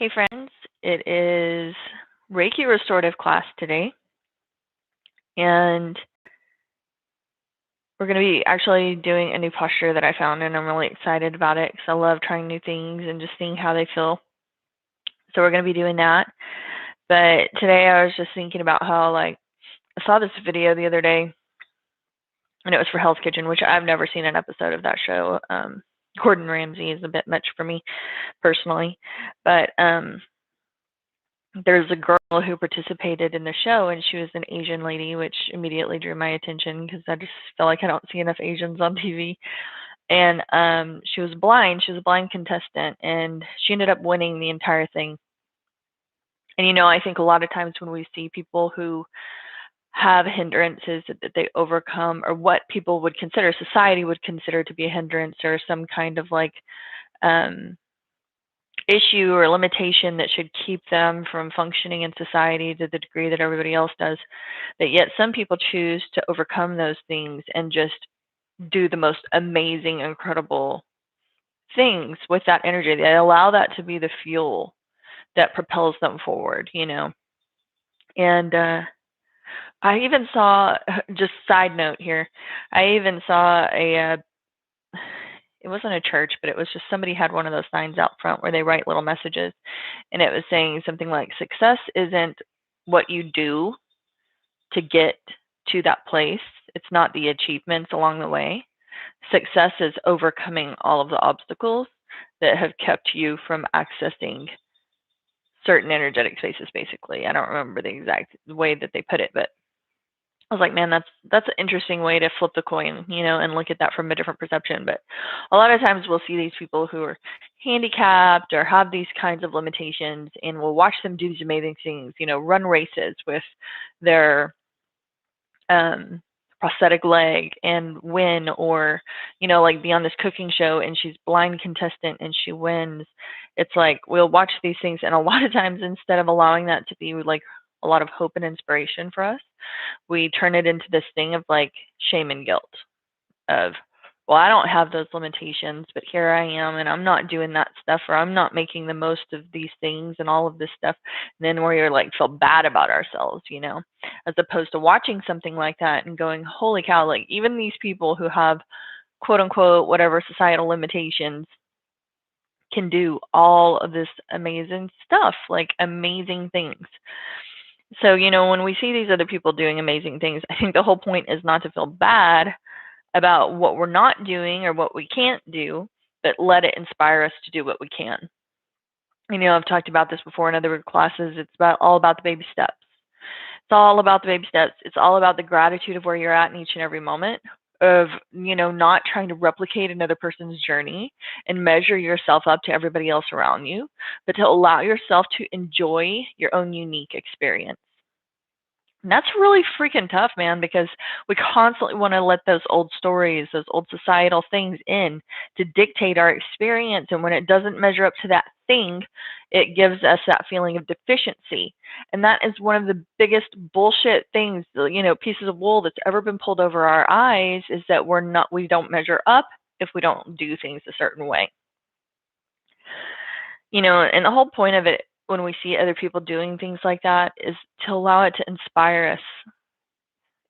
Hey friends, it is Reiki Restorative class today, and we're going to be actually doing a new posture that I found, and I'm really excited about it because I love trying new things and just seeing how they feel. So we're going to be doing that. But today I was just thinking about how, I saw this video the other day, and it was for Hell's Kitchen, which I've never seen an episode of that show. Gordon Ramsay is a bit much for me personally, but there's a girl who participated in the show, and she was an Asian lady, which immediately drew my attention because I just feel like I don't see enough Asians on TV. And she was blind. She was a blind contestant, and she ended up winning the entire thing. And, I think a lot of times when we see people who have hindrances that they overcome, or what people would consider, society would consider to be a hindrance, or some kind of issue or limitation that should keep them from functioning in society to the degree that everybody else does, that yet some people choose to overcome those things and just do the most amazing, incredible things with that energy. They allow that to be the fuel that propels them forward, And I even saw, just side note here, I even saw it wasn't a church, but it was just somebody had one of those signs out front where they write little messages, and it was saying something like, success isn't what you do to get to that place. It's not the achievements along the way. Success is overcoming all of the obstacles that have kept you from accessing certain energetic spaces, basically. I don't remember the exact way that they put it, but I was like, man, that's an interesting way to flip the coin, and look at that from a different perception. But a lot of times we'll see these people who are handicapped or have these kinds of limitations, and we'll watch them do these amazing things, run races with their prosthetic leg and win, or, be on this cooking show and she's blind contestant and she wins. It's like we'll watch these things, and a lot of times instead of allowing that to be like a lot of hope and inspiration for us, we turn it into this thing of shame and guilt of, well, I don't have those limitations, but here I am, and I'm not doing that stuff, or I'm not making the most of these things and all of this stuff. And then we're feel bad about ourselves, as opposed to watching something like that and going, holy cow, even these people who have quote unquote whatever societal limitations can do all of this amazing stuff, amazing things. So, when we see these other people doing amazing things, I think the whole point is not to feel bad about what we're not doing or what we can't do, but let it inspire us to do what we can. I've talked about this before in other classes. It's all about the baby steps. It's all about the baby steps. It's all about the gratitude of where you're at in each and every moment, of, not trying to replicate another person's journey and measure yourself up to everybody else around you, but to allow yourself to enjoy your own unique experience. And that's really freaking tough, man, because we constantly want to let those old stories, those old societal things in to dictate our experience. And when it doesn't measure up to that thing, it gives us that feeling of deficiency. And that is one of the biggest bullshit things, pieces of wool that's ever been pulled over our eyes, is that we don't measure up if we don't do things a certain way. And the whole point of it, when we see other people doing things like that, is to allow it to inspire us.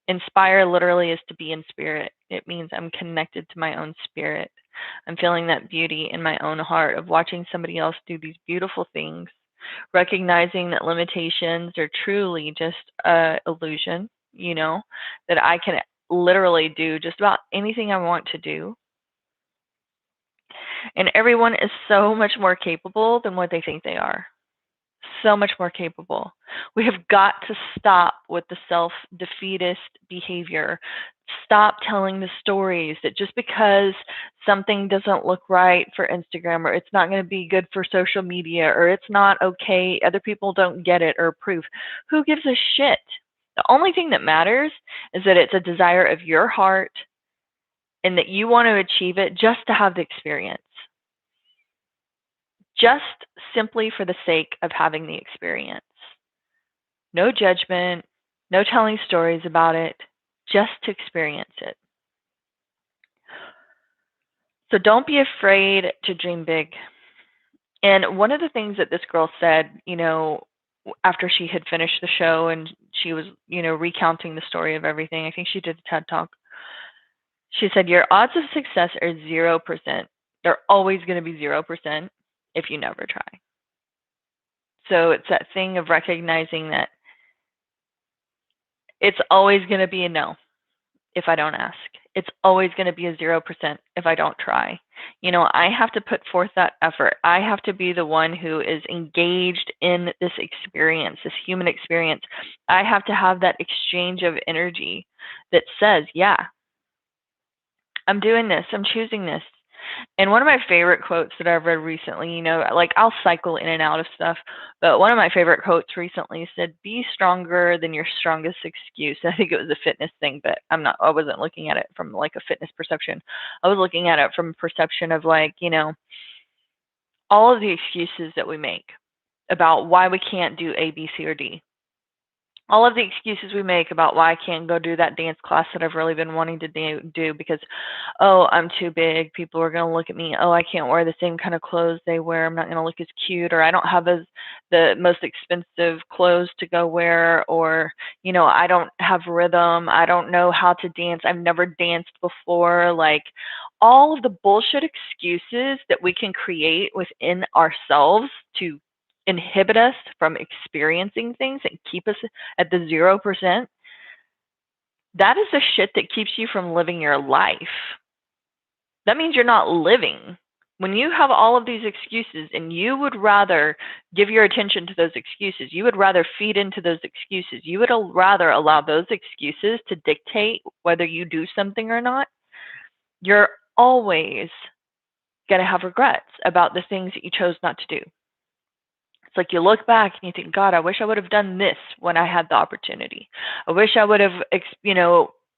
Inspire literally is to be in spirit. It means I'm connected to my own spirit. I'm feeling that beauty in my own heart of watching somebody else do these beautiful things, recognizing that limitations are truly just an illusion, that I can literally do just about anything I want to do. And everyone is so much more capable than what they think they are. So much more capable. We have got to stop with the self-defeatist behavior. Stop telling the stories that just because something doesn't look right for Instagram, or it's not going to be good for social media, or it's not okay, other people don't get it or approve. Who gives a shit? The only thing that matters is that it's a desire of your heart and that you want to achieve it just to have the experience. Just simply for the sake of having the experience. No judgment, no telling stories about it, just to experience it. So don't be afraid to dream big. And one of the things that this girl said, after she had finished the show and she was, recounting the story of everything, I think she did a TED Talk. She said, your odds of success are 0%. They're always going to be 0% if you never try. So it's that thing of recognizing that it's always going to be a no if I don't ask. It's always going to be a 0% if I don't try. I have to put forth that effort. I have to be the one who is engaged in this experience, this human experience. I have to have that exchange of energy that says, yeah, I'm doing this. I'm choosing this. And one of my favorite quotes that I've read recently, like I'll cycle in and out of stuff, but one of my favorite quotes recently said, "Be stronger than your strongest excuse." I think it was a fitness thing, but I wasn't looking at it from like a fitness perception. I was looking at it from a perception of like, all of the excuses that we make about why we can't do A, B, C, or D. All of the excuses we make about why I can't go do that dance class that I've really been wanting to do because, oh, I'm too big. People are going to look at me. Oh, I can't wear the same kind of clothes they wear. I'm not going to look as cute, or I don't have the most expensive clothes to go wear, or, I don't have rhythm. I don't know how to dance. I've never danced before. Like all of the bullshit excuses that we can create within ourselves to inhibit us from experiencing things and keep us at the 0%, that is the shit that keeps you from living your life. That means you're not living. When you have all of these excuses and you would rather give your attention to those excuses, you would rather feed into those excuses, you would rather allow those excuses to dictate whether you do something or not, you're always going to have regrets about the things that you chose not to do. It's like you look back and you think, God, I wish I would have done this when I had the opportunity. I wish I would have,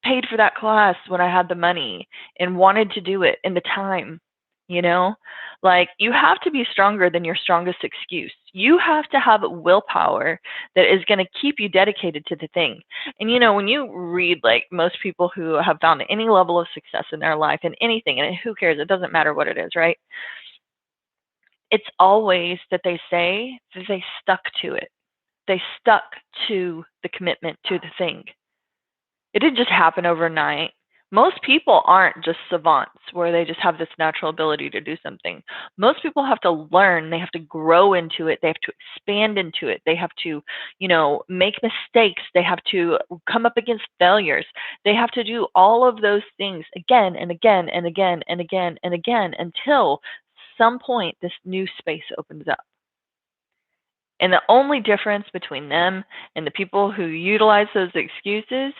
paid for that class when I had the money and wanted to do it in the time. Like you have to be stronger than your strongest excuse. You have to have willpower that is going to keep you dedicated to the thing. And when you read like most people who have found any level of success in their life in anything, and who cares? It doesn't matter what it is, right? It's always that they say that they stuck to it. They stuck to the commitment to the thing. It didn't just happen overnight. Most people aren't just savants where they just have this natural ability to do something. Most people have to learn. They have to grow into it. They have to expand into it. They have to, make mistakes. They have to come up against failures. They have to do all of those things again and again and again and again and again until some point this new space opens up. And the only difference between them and the people who utilize those excuses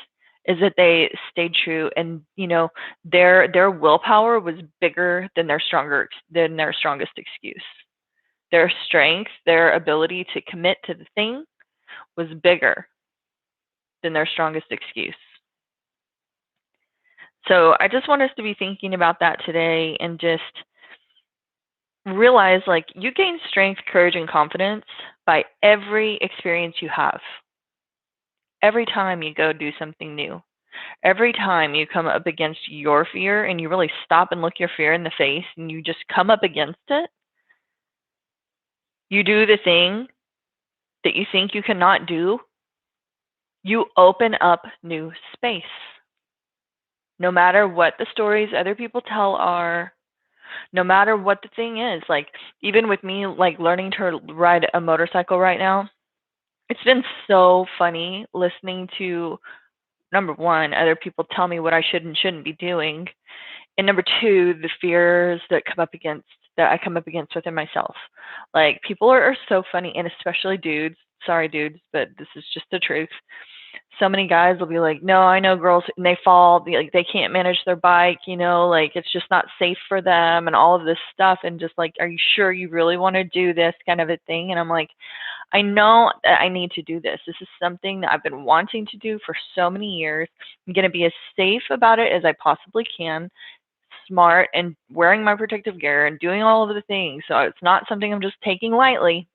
is that they stayed true, and their willpower was bigger than their strongest excuse. Their strength, their ability to commit to the thing was bigger than their strongest excuse. So I just want us to be thinking about that today and just realize like you gain strength, courage, and confidence by every experience you have. Every time you go do something new, every time you come up against your fear and you really stop and look your fear in the face and you just come up against it, you do the thing that you think you cannot do, you open up new space. No matter what the stories other people tell are, no matter what the thing is, like even with me, like learning to ride a motorcycle right now, it's been so funny listening to, number one, other people tell me what I should and shouldn't be doing, and number two, the fears that I come up against within myself. Like people are so funny, and especially dudes. Sorry, dudes, but this is just the truth. So many guys will be like, "No, I know girls," and they fall. Like they can't manage their bike. Like it's just not safe for them, and all of this stuff. And just like, are you sure you really want to do this kind of a thing? And I'm like, I know that I need to do this. This is something that I've been wanting to do for so many years. I'm going to be as safe about it as I possibly can, smart, and wearing my protective gear and doing all of the things. So it's not something I'm just taking lightly.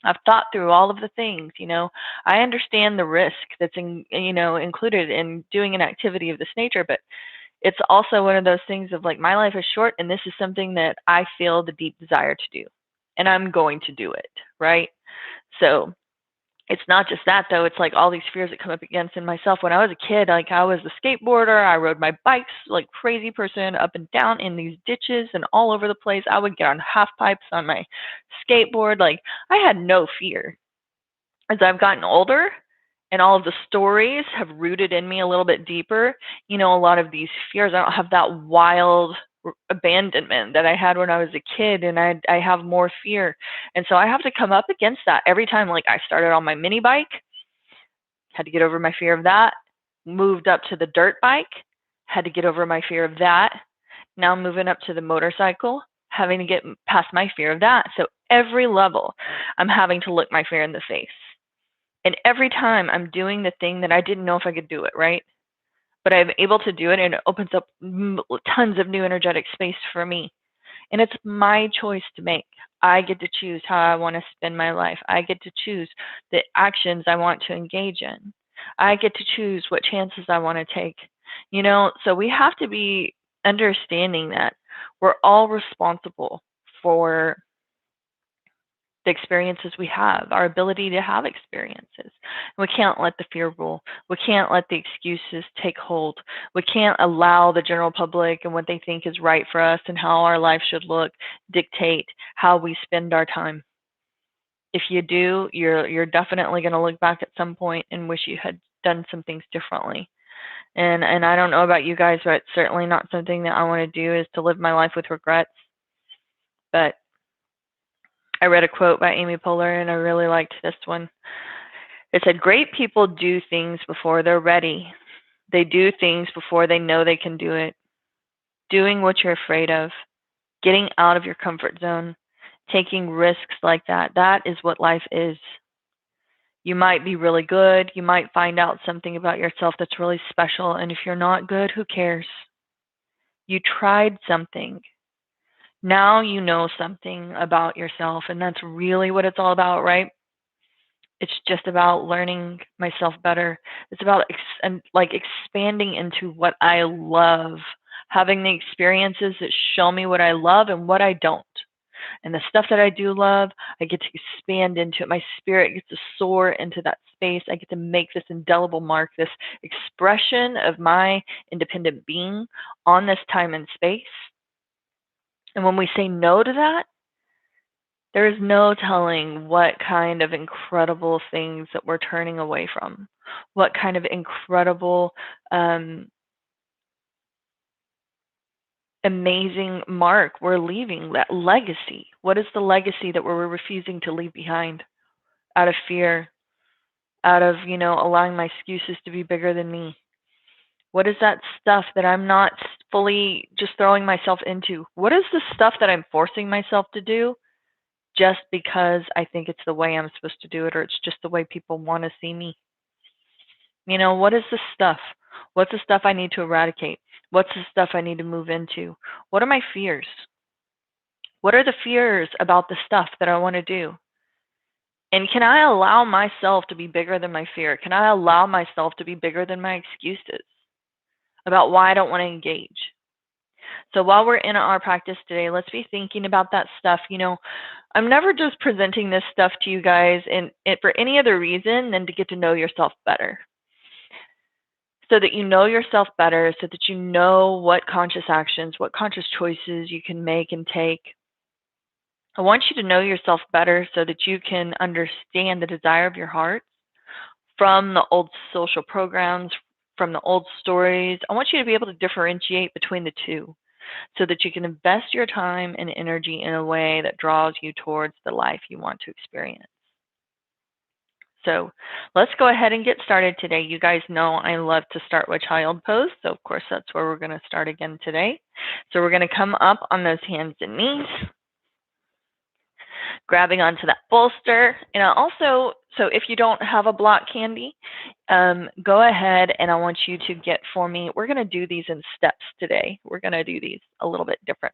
I've thought through all of the things, I understand the risk that's included in doing an activity of this nature, but it's also one of those things of like my life is short and this is something that I feel the deep desire to do. and I'm going to do it, right? So it's not just that though. It's like all these fears that come up against in myself. When I was a kid, like I was a skateboarder. I rode my bikes like crazy person up and down in these ditches and all over the place. I would get on half pipes on my skateboard. Like I had no fear. As I've gotten older and all of the stories have rooted in me a little bit deeper, a lot of these fears, I don't have that wild abandonment that I had when I was a kid, and I have more fear. And so I have to come up against that every time. Like I started on my mini bike, had to get over my fear of that, moved up to the dirt bike, had to get over my fear of that. Now moving up to the motorcycle, having to get past my fear of that. So every level, I'm having to look my fear in the face. And every time I'm doing the thing that I didn't know if I could do it, right? But I'm able to do it, and it opens up tons of new energetic space for me. And it's my choice to make. I get to choose how I want to spend my life. I get to choose the actions I want to engage in. I get to choose what chances I want to take. So we have to be understanding that we're all responsible for the experiences we have, our ability to have experiences. We can't let the fear rule. We can't let the excuses take hold. We can't allow the general public and what they think is right for us and how our life should look dictate how we spend our time. If you do, you're definitely going to look back at some point and wish you had done some things differently. And I don't know about you guys, but it's certainly not something that I want to do, is to live my life with regrets. But I read a quote by Amy Poehler, and I really liked this one. It said, "Great people do things before they're ready. They do things before they know they can do it. Doing what you're afraid of, getting out of your comfort zone, taking risks like that, that is what life is. You might be really good. You might find out something about yourself that's really special. And if you're not good, who cares? You tried something. Now you know something about yourself, and that's really what it's all about, right? It's just about learning myself better. It's about expanding into what I love, having the experiences that show me what I love and what I don't. And the stuff that I do love, I get to expand into it. My spirit gets to soar into that space. I get to make this indelible mark, this expression of my independent being on this time and space. And when we say no to that, there is no telling what kind of incredible things that we're turning away from, what kind of incredible, amazing mark we're leaving, that legacy. What is the legacy that we're refusing to leave behind out of fear, out of, allowing my excuses to be bigger than me? What is that stuff that I'm not fully just throwing myself into? What is the stuff that I'm forcing myself to do just because I think it's the way I'm supposed to do it, or it's just the way people want to see me? What is the stuff? What's the stuff I need to eradicate? What's the stuff I need to move into? What are my fears? What are the fears about the stuff that I want to do? And can I allow myself to be bigger than my fear? Can I allow myself to be bigger than my excuses about why I don't want to engage? So while we're in our practice today, let's be thinking about that stuff. I'm never just presenting this stuff to you guys for any other reason than to get to know yourself better. So that you know yourself better, so that you know what conscious actions, what conscious choices you can make and take. I want you to know yourself better so that you can understand the desire of your heart from the old social programs, from the old stories. I want you to be able to differentiate between the two so that you can invest your time and energy in a way that draws you towards the life you want to experience. So let's go ahead and get started today. You guys know I love to start with child pose, so of course that's where we're going to start again today. So we're going to come up on those hands and knees, grabbing onto that bolster. And so if you don't have a block candy, go ahead and I want you to get for me, we're going to do these in steps today. We're going to do these a little bit different.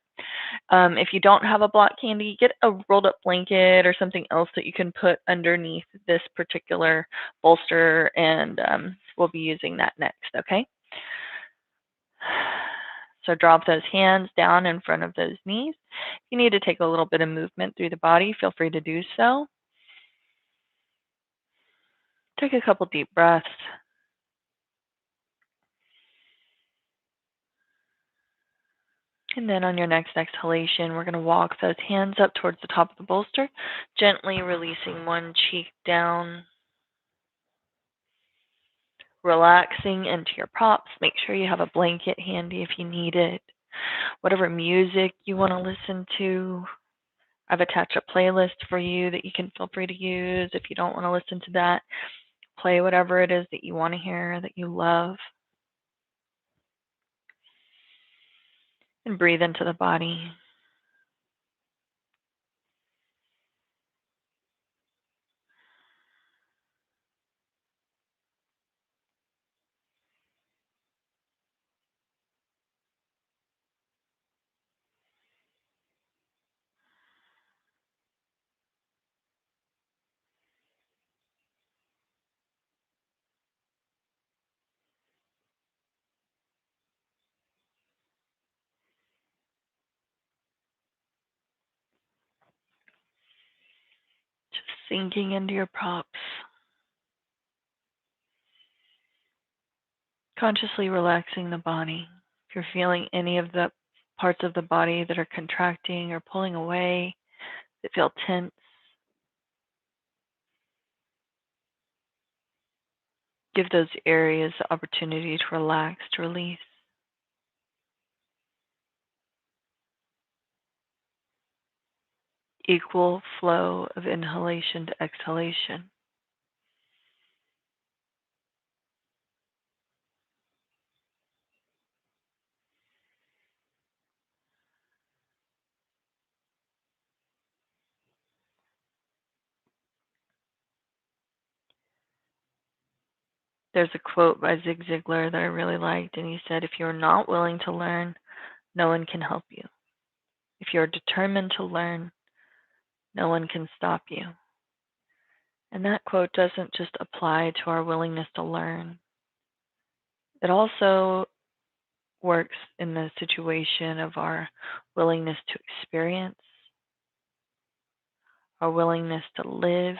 If you don't have a block candy, get a rolled up blanket or something else that you can put underneath this particular bolster, and we'll be using that next, okay? So drop those hands down in front of those knees. If you need to take a little bit of movement through the body, feel free to do so. Take a couple deep breaths. And then on your next exhalation, we're going to walk those hands up towards the top of the bolster, gently releasing one cheek down, relaxing into your props. Make sure you have a blanket handy if you need it. Whatever music you want to listen to, I've attached a playlist for you that you can feel free to use. If you don't want to listen to that, play whatever it is that you want to hear, that you love. And breathe into the body. Just sinking into your props. Consciously relaxing the body. If you're feeling any of the parts of the body that are contracting or pulling away, that feel tense, give those areas the opportunity to relax, to release. Equal flow of inhalation to exhalation. There's a quote by Zig Ziglar that I really liked, and he said, "If you're not willing to learn, no one can help you. If you're determined to learn, no one can stop you." And that quote doesn't just apply to our willingness to learn. It also works in the situation of our willingness to experience, our willingness to live,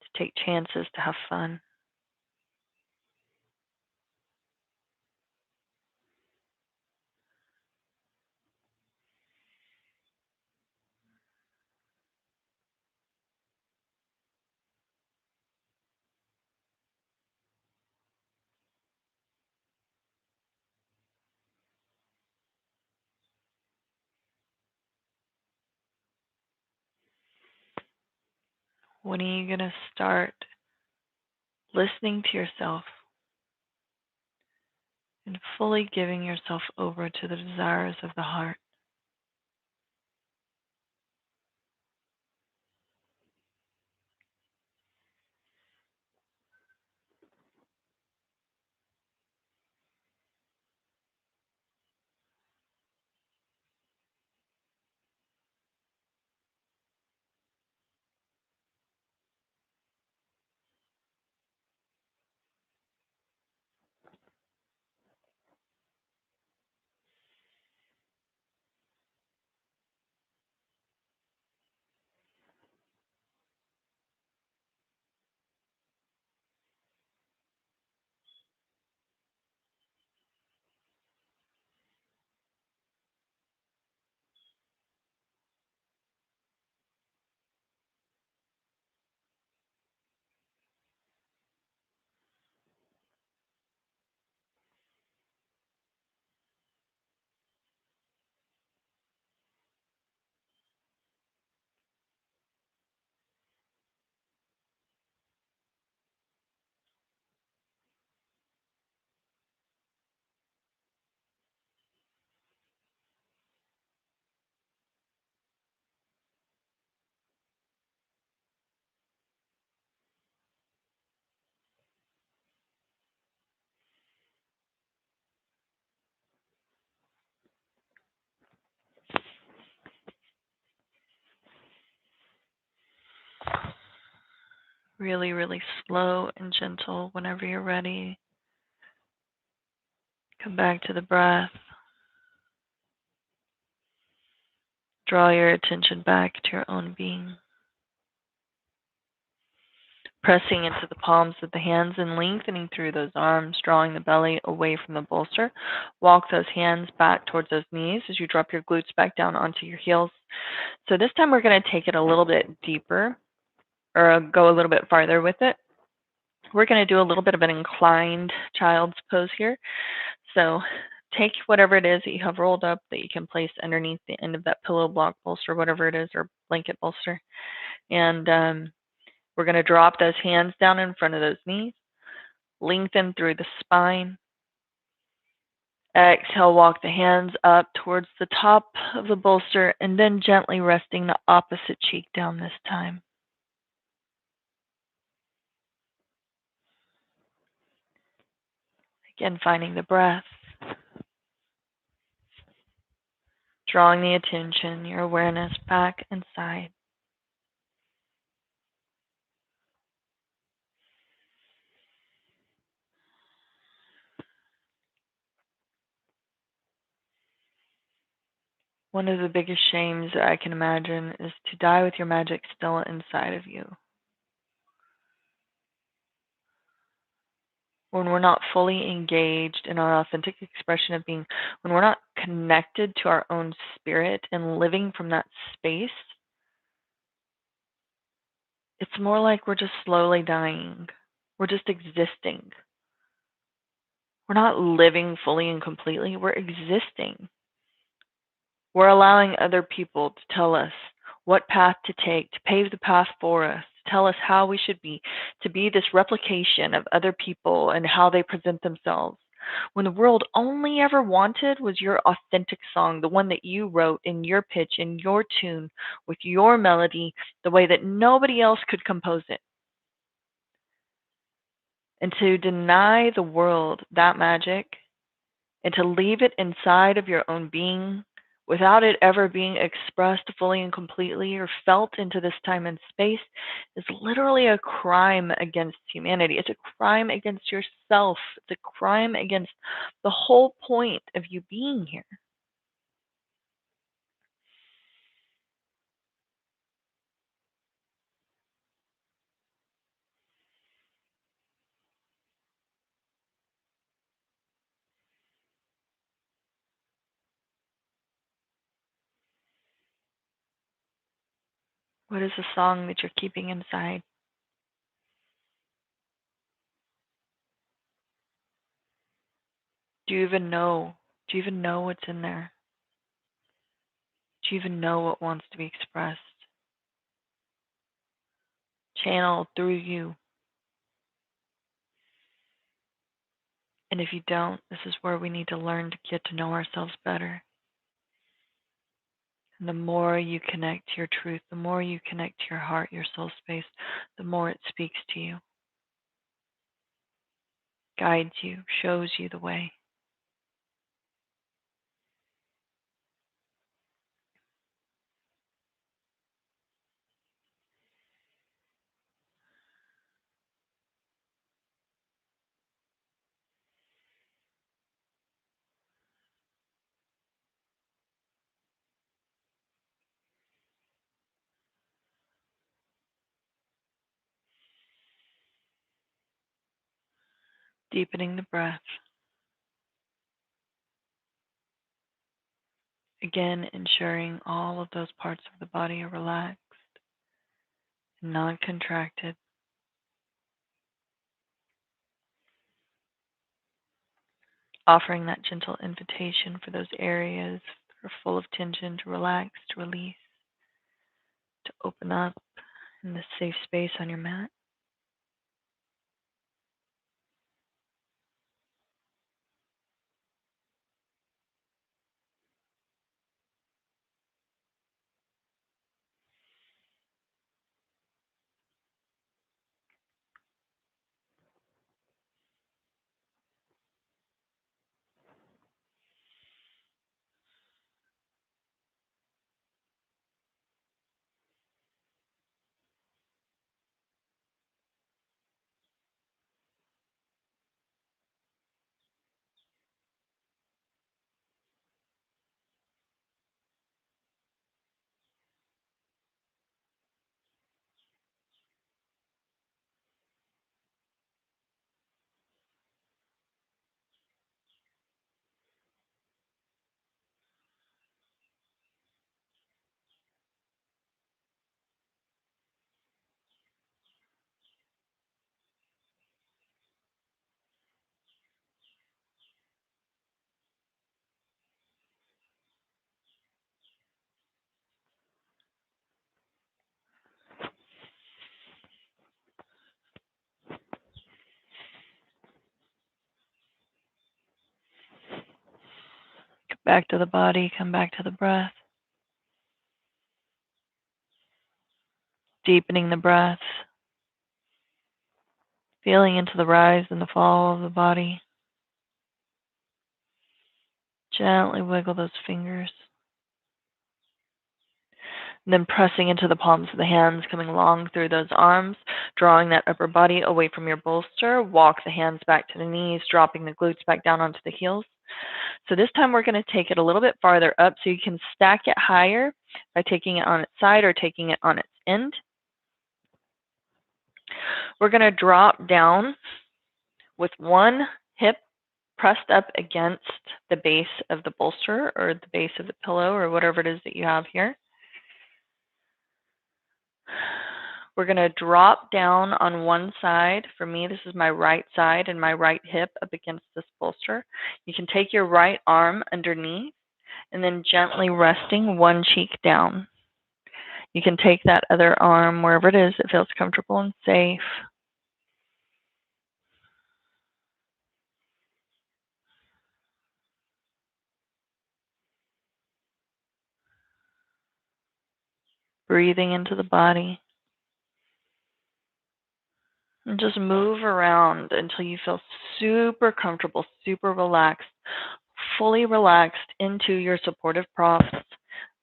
to take chances, to have fun. When are you going to start listening to yourself and fully giving yourself over to the desires of the heart? Really, really slow and gentle whenever you're ready. Come back to the breath. Draw your attention back to your own being. Pressing into the palms of the hands and lengthening through those arms, drawing the belly away from the bolster. Walk those hands back towards those knees as you drop your glutes back down onto your heels. So this time we're going to take it a little bit deeper, or go a little bit farther with it. We're going to do a little bit of an inclined child's pose here. So take whatever it is that you have rolled up that you can place underneath the end of that pillow, block, bolster, whatever it is, or blanket bolster. And we're going to drop those hands down in front of those knees. Lengthen through the spine. Exhale, walk the hands up towards the top of the bolster, and then gently resting the opposite cheek down this time. Again, finding the breath. Drawing the attention, your awareness back inside. One of the biggest shames that I can imagine is to die with your magic still inside of you. When we're not fully engaged in our authentic expression of being, when we're not connected to our own spirit and living from that space, it's more like we're just slowly dying. We're just existing. We're not living fully and completely. We're existing. We're allowing other people to tell us what path to take, to pave the path for us, to tell us how we should be, to be this replication of other people and how they present themselves. When the world only ever wanted was your authentic song, the one that you wrote in your pitch, in your tune, with your melody, the way that nobody else could compose it. And to deny the world that magic and to leave it inside of your own being without it ever being expressed fully and completely or felt into this time and space is literally a crime against humanity. It's a crime against yourself. It's a crime against the whole point of you being here. What is the song that you're keeping inside? Do you even know? Do you even know what's in there? Do you even know what wants to be expressed? Channel through you. And if you don't, this is where we need to learn to get to know ourselves better. And the more you connect to your truth, the more you connect to your heart, your soul space, the more it speaks to you, guides you, shows you the way. Deepening the breath. Again, ensuring all of those parts of the body are relaxed and not contracted. Offering that gentle invitation for those areas that are full of tension to relax, to release, to open up in this safe space on your mat. Back to the body, come back to the breath. Deepening the breath. Feeling into the rise and the fall of the body. Gently wiggle those fingers. And then pressing into the palms of the hands, coming long through those arms, drawing that upper body away from your bolster. Walk the hands back to the knees, dropping the glutes back down onto the heels. So this time we're going to take it a little bit farther up so you can stack it higher by taking it on its side or taking it on its end. We're going to drop down with one hip pressed up against the base of the bolster or the base of the pillow or whatever it is that you have here. We're going to drop down on one side. For me, this is my right side and my right hip up against this bolster. You can take your right arm underneath and then gently resting one cheek down. You can take that other arm wherever it is that feels comfortable and safe. Breathing into the body. And just move around until you feel super comfortable, super relaxed, fully relaxed into your supportive props.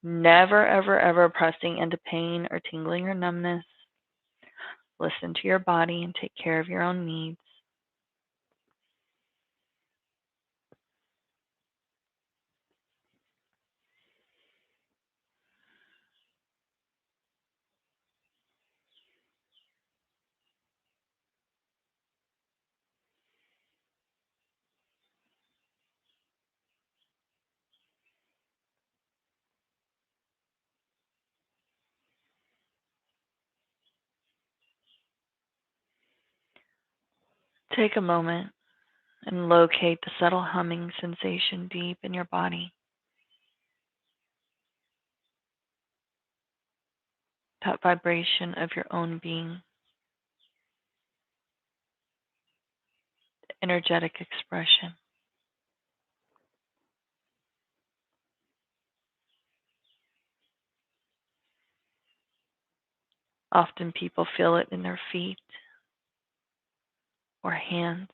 Never, ever, ever pressing into pain or tingling or numbness. Listen to your body and take care of your own needs. Take a moment and locate the subtle humming sensation deep in your body. That vibration of your own being. Energetic expression. Often people feel it in their feet or hands.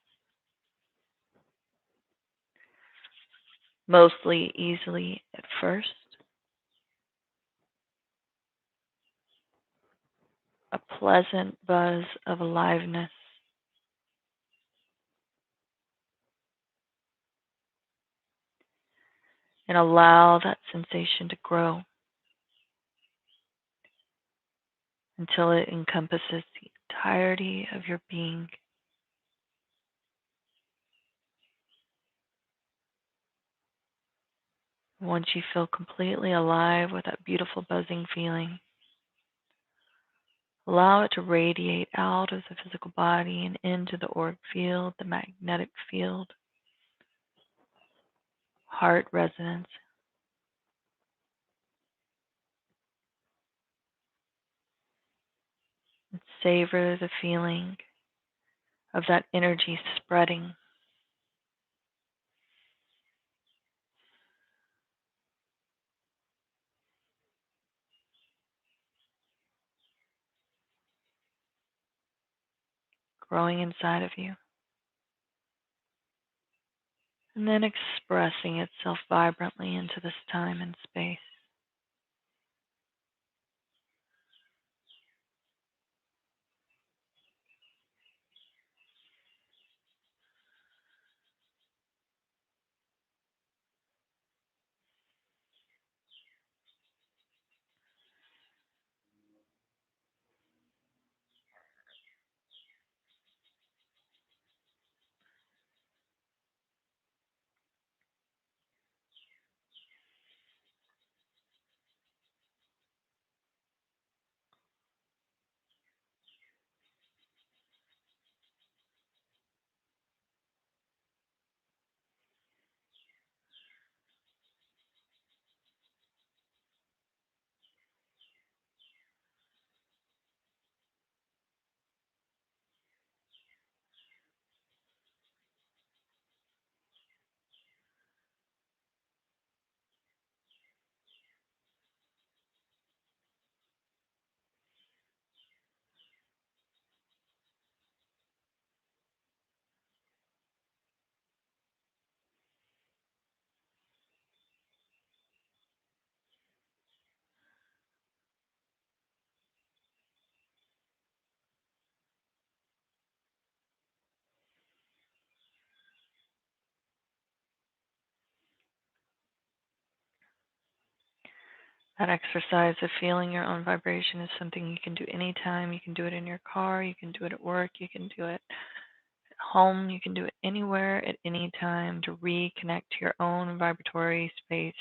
Mostly easily at first. A pleasant buzz of aliveness. And allow that sensation to grow until it encompasses the entirety of your being. Once you feel completely alive with that beautiful buzzing feeling, allow it to radiate out of the physical body and into the auric field, the magnetic field, heart resonance. And savor the feeling of that energy spreading. Growing inside of you. And then expressing itself vibrantly into this time and space. That exercise of feeling your own vibration is something you can do anytime. You can do it in your car, you can do it at work, you can do it at home, you can do it anywhere at any time to reconnect to your own vibratory space,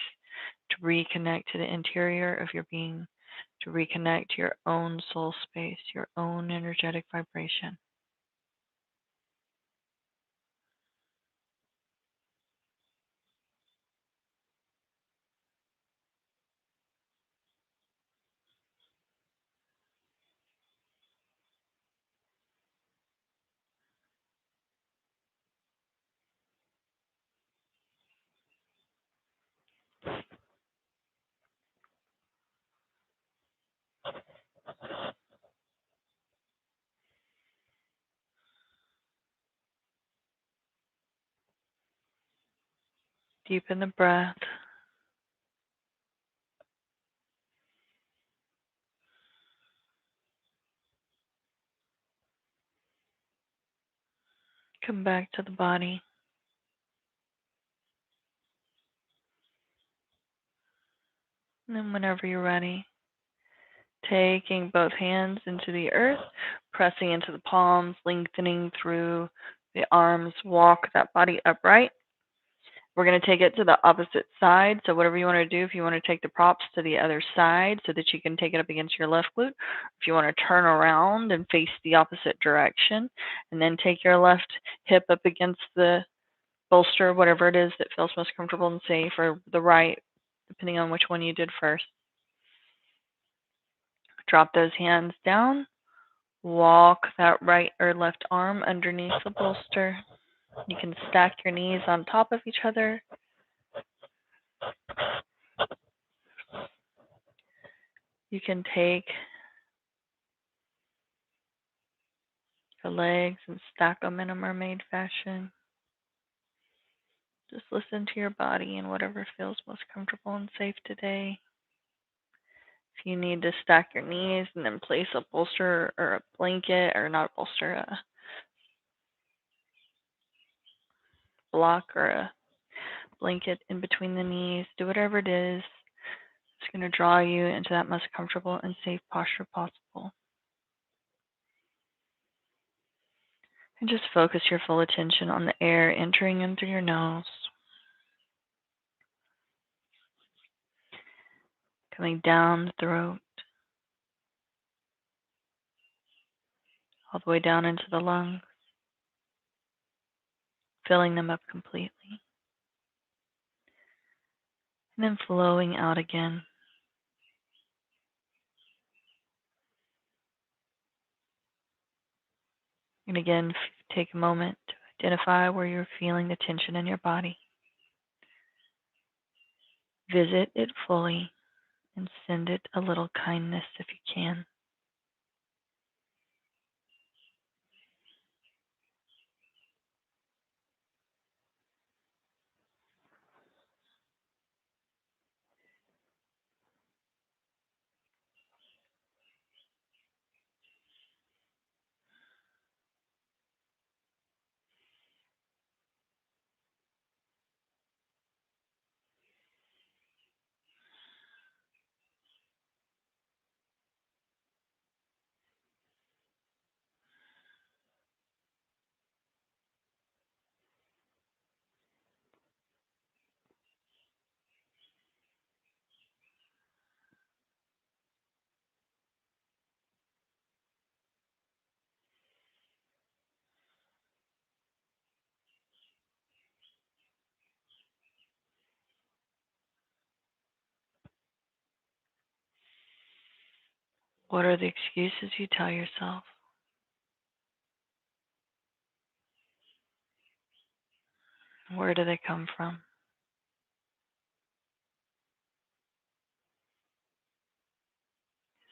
to reconnect to the interior of your being, to reconnect to your own soul space, your own energetic vibration. Deepen the breath. Come back to the body. And then whenever you're ready, taking both hands into the earth, pressing into the palms, lengthening through the arms, walk that body upright. We're going to take it to the opposite side. So whatever you want to do, if you want to take the props to the other side so that you can take it up against your left glute, if you want to turn around and face the opposite direction, and then take your left hip up against the bolster, whatever it is that feels most comfortable and safe, or the right, depending on which one you did first. Drop those hands down. Walk that right or left arm underneath the bolster. You can stack your knees on top of each other. You can take your legs and stack them in a mermaid fashion. Just listen to your body and whatever feels most comfortable and safe today. If you need to stack your knees and then place a bolster or a blanket, or not a bolster, a block or a blanket in between the knees, do whatever it is. It's going to draw you into that most comfortable and safe posture possible. And just focus your full attention on the air entering in through your nose, coming down the throat, all the way down into the lungs, filling them up completely, and then flowing out again. And again, take a moment to identify where you're feeling the tension in your body. Visit it fully and send it a little kindness if you can. What are the excuses you tell yourself? Where do they come from?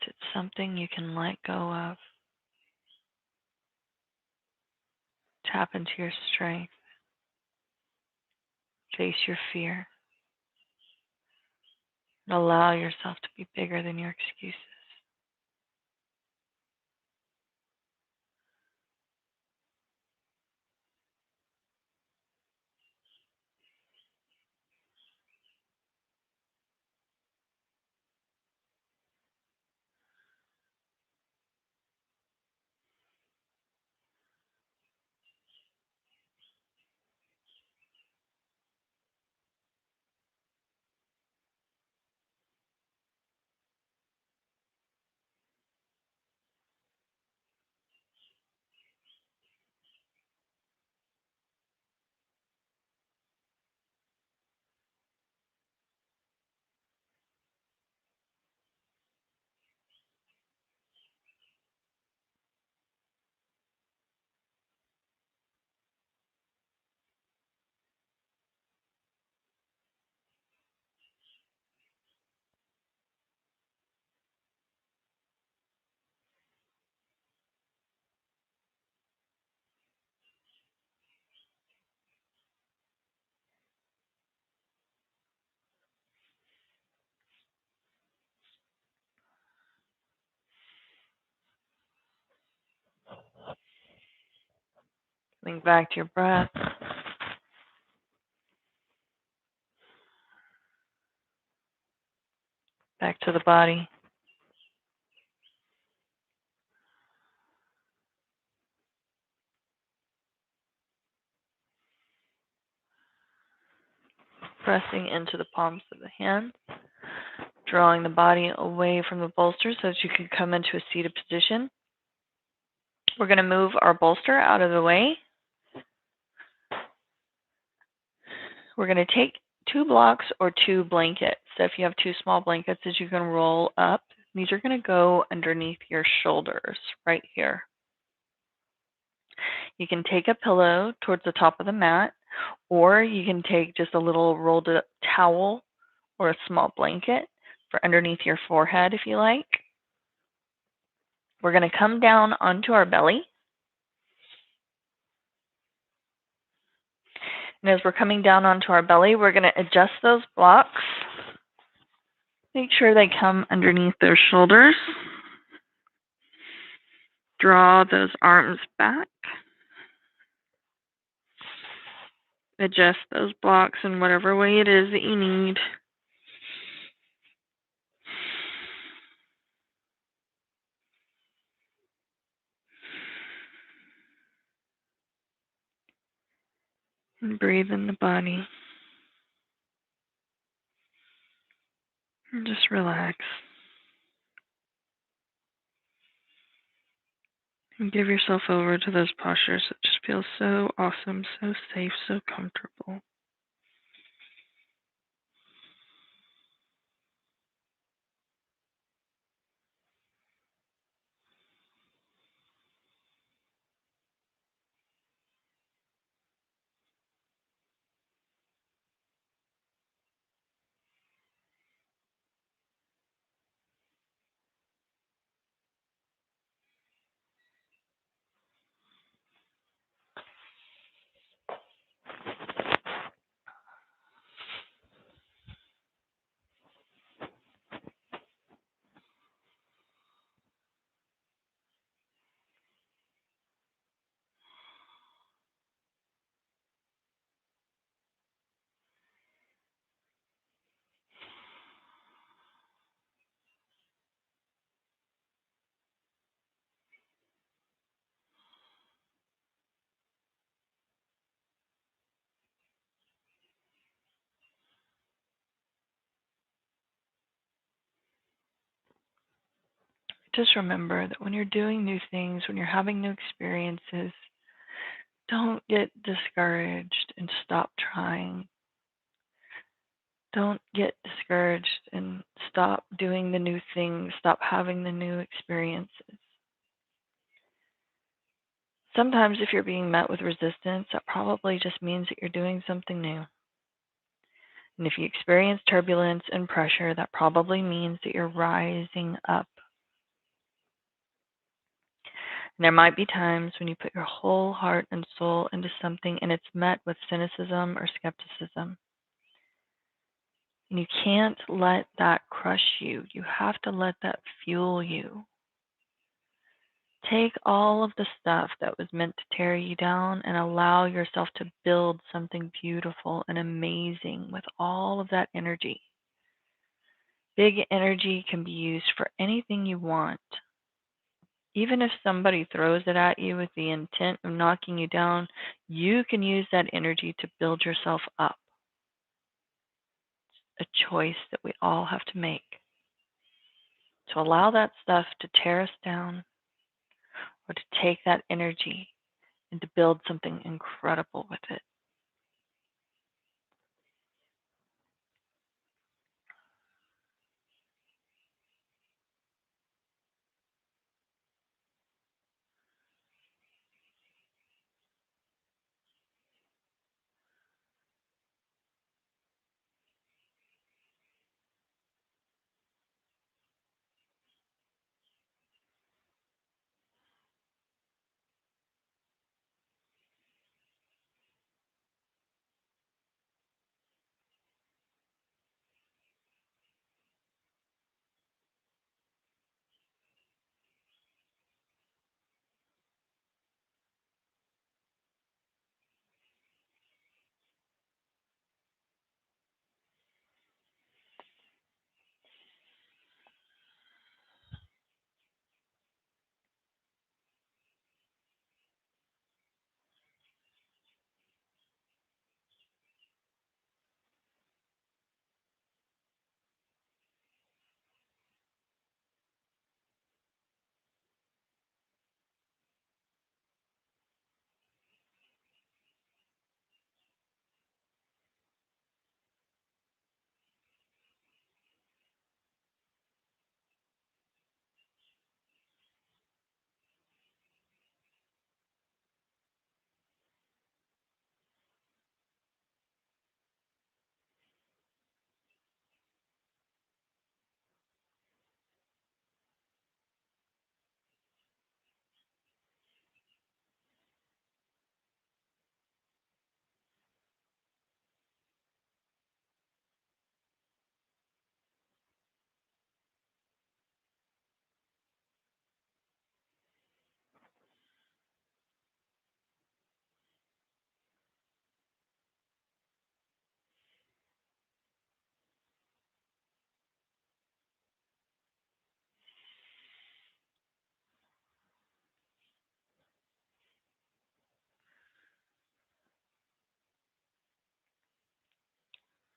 Is it something you can let go of? Tap into your strength. Face your fear. And allow yourself to be bigger than your excuses. Coming back to your breath. Back to the body. Pressing into the palms of the hands. Drawing the body away from the bolster so that you can come into a seated position. We're going to move our bolster out of the way. We're going to take 2 blocks or 2 blankets. So if you have 2 small blankets that you can roll up, these are going to go underneath your shoulders right here. You can take a pillow towards the top of the mat, or you can take just a little rolled up towel or a small blanket for underneath your forehead if you like. We're going to come down onto our belly. And as we're coming down onto our belly, we're going to adjust those blocks. Make sure they come underneath those shoulders. Draw those arms back. Adjust those blocks in whatever way it is that you need. And breathe in the body. And just relax. And give yourself over to those postures that just feel so awesome, so safe, so comfortable. Just remember that when you're doing new things, when you're having new experiences, don't get discouraged and stop trying. Don't get discouraged and stop doing the new things, stop having the new experiences. Sometimes if you're being met with resistance, that probably just means that you're doing something new. And if you experience turbulence and pressure, that probably means that you're rising up. And there might be times when you put your whole heart and soul into something and it's met with cynicism or skepticism. And you can't let that crush you. You have to let that fuel you. Take all of the stuff that was meant to tear you down and allow yourself to build something beautiful and amazing with all of that energy. Big energy can be used for anything you want. Even if somebody throws it at you with the intent of knocking you down, you can use that energy to build yourself up. It's a choice that we all have to make. To allow that stuff to tear us down or to take that energy and to build something incredible with it.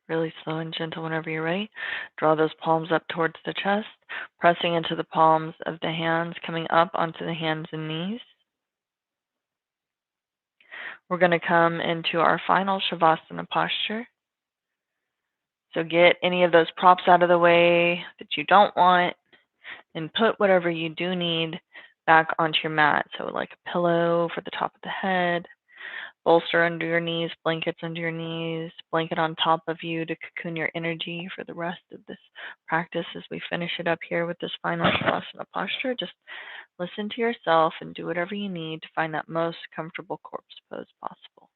Really slow and gentle whenever you're ready. Draw those palms up towards the chest, pressing into the palms of the hands, coming up onto the hands and knees. We're going to come into our final Shavasana posture. So get any of those props out of the way that you don't want and put whatever you do need back onto your mat. So like a pillow for the top of the head, bolster under your knees, blankets under your knees, blanket on top of you to cocoon your energy for the rest of this practice as we finish it up here with this final Shavasana posture. Just listen to yourself and do whatever you need to find that most comfortable corpse pose possible.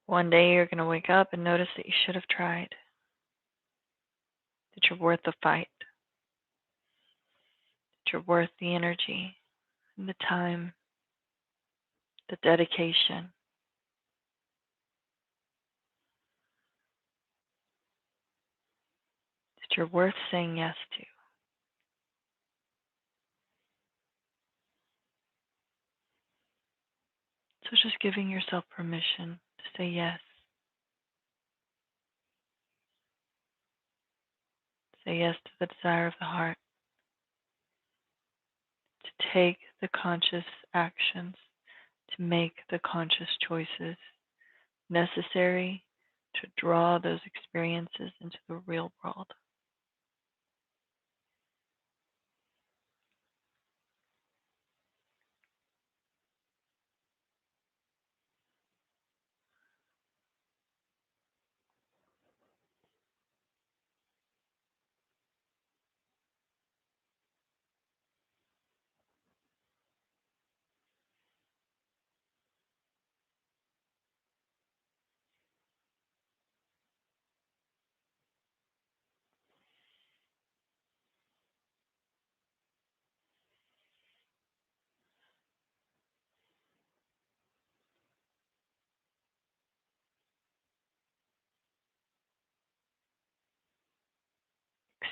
One day you're going to wake up and notice that you should have tried, that you're worth the fight, that you're worth the energy and the time, the dedication, that you're worth saying yes to. So just giving yourself permission to say yes. Say yes to the desire of the heart, to take the conscious actions, to make the conscious choices necessary to draw those experiences into the real world.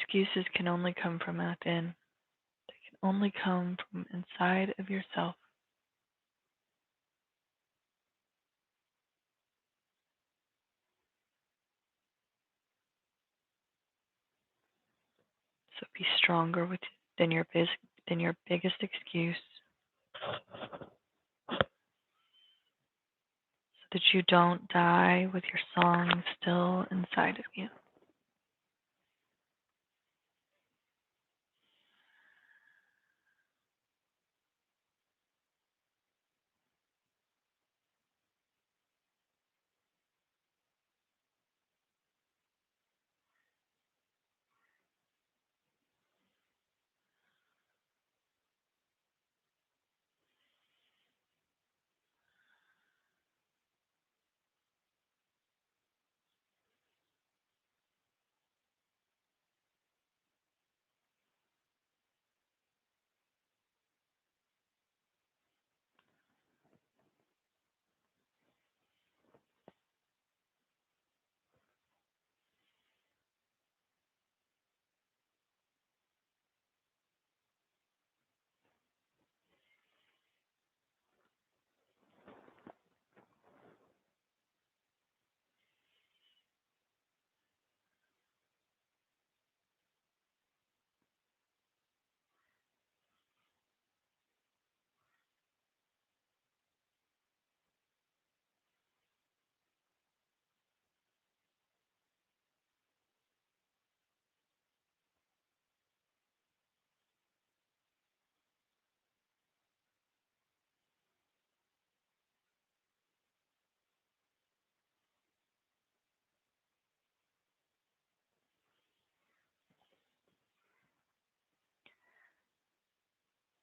Excuses can only come from within. They can only come from inside of yourself. So be stronger than your biggest excuse, so that you don't die with your song still inside of you.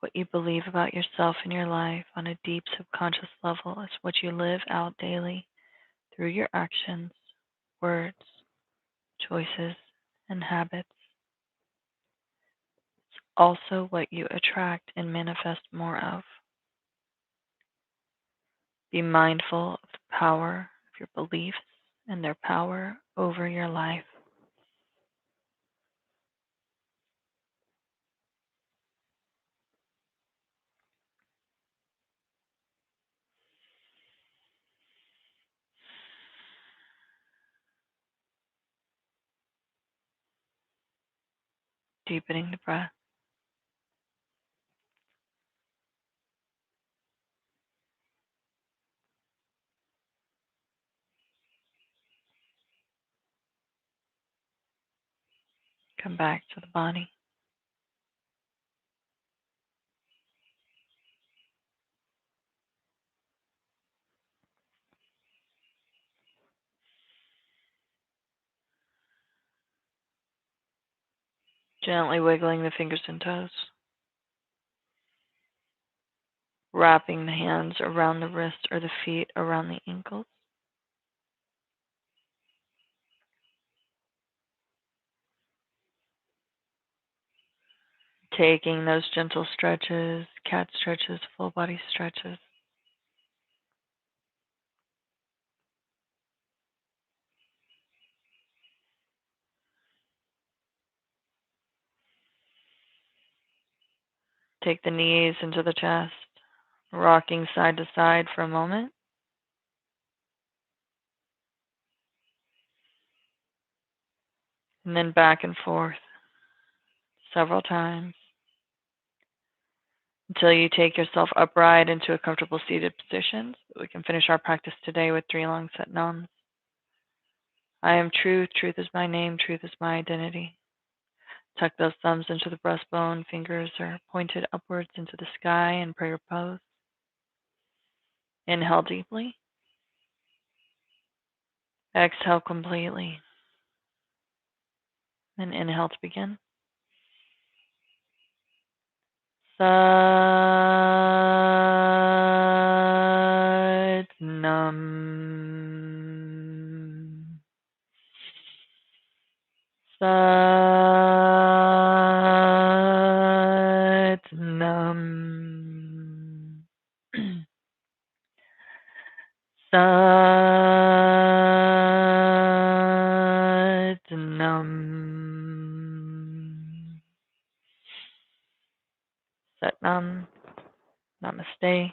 What you believe about yourself and your life on a deep subconscious level is what you live out daily through your actions, words, choices, and habits. It's also what you attract and manifest more of. Be mindful of the power of your beliefs and their power over your life. Deepening the breath. Come back to the body. Gently wiggling the fingers and toes. Wrapping the hands around the wrists or the feet around the ankles. Taking those gentle stretches, cat stretches, full body stretches. Take the knees into the chest, rocking side to side for a moment. And then back and forth several times until you take yourself upright into a comfortable seated position. So we can finish our practice today with 3 long Sat Nams. I am truth. Truth is my name. Truth is my identity. Tuck those thumbs into the breastbone. Fingers are pointed upwards into the sky in prayer pose. Inhale deeply. Exhale completely. And inhale to begin. Sat Nam. Sat Nam. Sat Nam. Sat Nam. Namaste.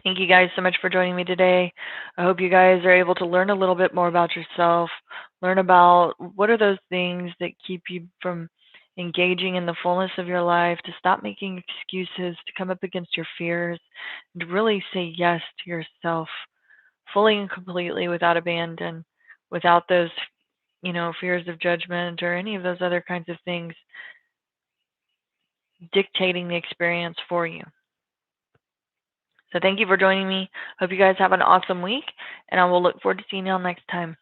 Thank you guys so much for joining me today. I hope you guys are able to learn a little bit more about yourself, learn about what are those things that keep you from engaging in the fullness of your life, to stop making excuses, to come up against your fears, and to really say yes to yourself fully and completely without abandon, without those, fears of judgment or any of those other kinds of things dictating the experience for you. So thank you for joining me. Hope you guys have an awesome week, and I will look forward to seeing you all next time.